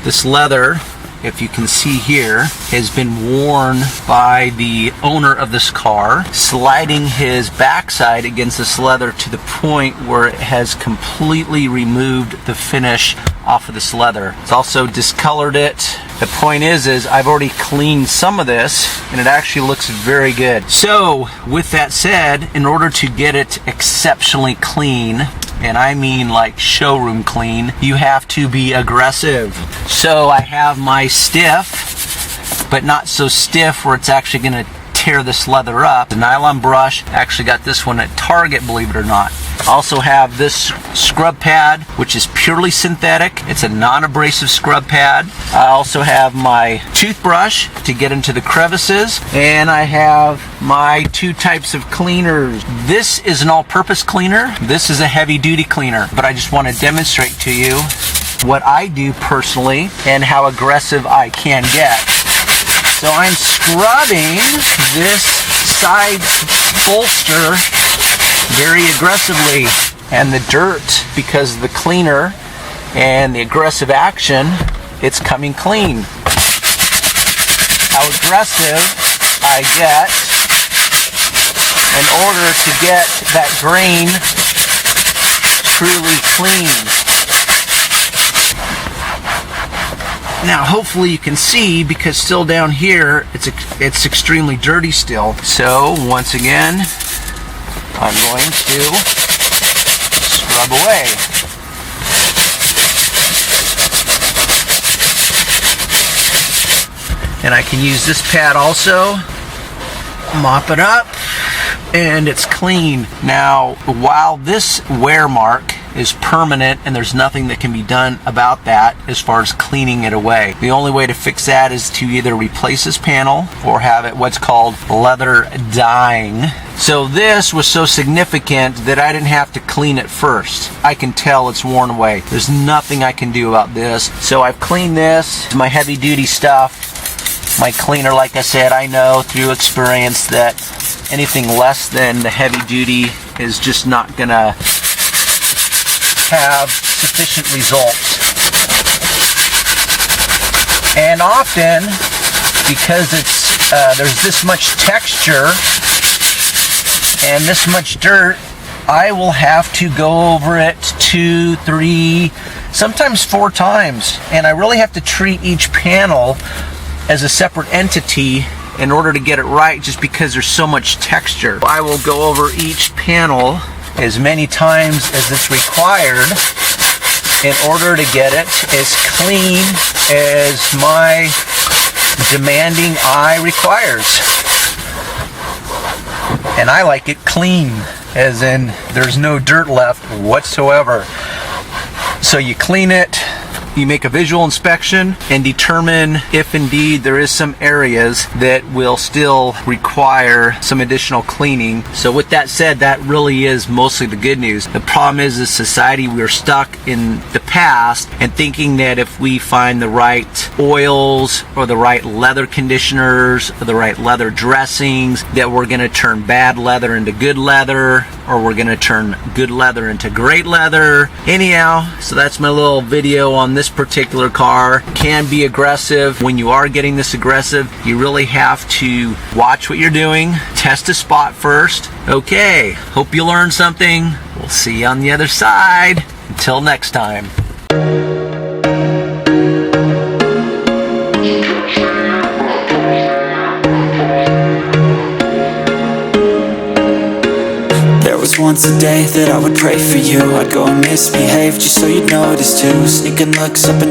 This leather, if you can see here, has been worn by the owner of this car, sliding his backside against this leather to the point where it has completely removed the finish off of this leather. It's also discolored it. The point is I've already cleaned some of this and it actually looks very good. So with that said, in order to get it exceptionally clean, and I mean like showroom clean, you have to be aggressive. So I have my stiff, but not so stiff where it's actually going to tear this leather up. The nylon brush, actually got this one at Target, believe it or not. Also have this scrub pad, which is purely synthetic. It's a non-abrasive scrub pad. I also have my toothbrush to get into the crevices, and I have my two types of cleaners. This is an all-purpose cleaner. This is a heavy-duty cleaner, but I just want to demonstrate to you what I do personally and how aggressive I can get. So I'm scrubbing this side bolster very aggressively, and the dirt, because of the cleaner and the aggressive action, it's coming clean. How aggressive I get in order to get that grain truly clean. Now hopefully you can see, because still down here it's extremely dirty still. So once again, I'm going to scrub away. And I can use this pad also, mop it up, and it's clean. Now, while this wear mark is permanent and there's nothing that can be done about that as far as cleaning it away, the only way to fix that is to either replace this panel or have it what's called leather dyeing. So this was so significant that I didn't have to clean it first. I can tell it's worn away. There's nothing I can do about this. So I've cleaned this, my heavy duty stuff. My cleaner, like I said, I know through experience that anything less than the heavy duty is just not gonna have sufficient results. And often, because it's there's this much texture and this much dirt, I will have to go over it 2, 3, sometimes 4 times, and I really have to treat each panel as a separate entity in order to get it right, just because there's so much texture. I will go over each panel as many times as it's required in order to get it as clean as my demanding eye requires. And I like it clean, as in there's no dirt left whatsoever. So you clean it, you make a visual inspection and determine if indeed there is some areas that will still require some additional cleaning. So with that said, that really is mostly the good news. The problem is, as society, we're stuck in the past and thinking that if we find the right oils or the right leather conditioners or the right leather dressings, that we're going to turn bad leather into good leather, or we're going to turn good leather into great leather. Anyhow, so that's my little video on this particular car. Can be aggressive. When you are getting this aggressive, you really have to watch what you're doing, test a spot first. Okay, hope you learned something. We'll see you on the other side. Until next time. Once a day that I would pray for you, I'd go and misbehave just so you'd notice too. Sneaking looks up and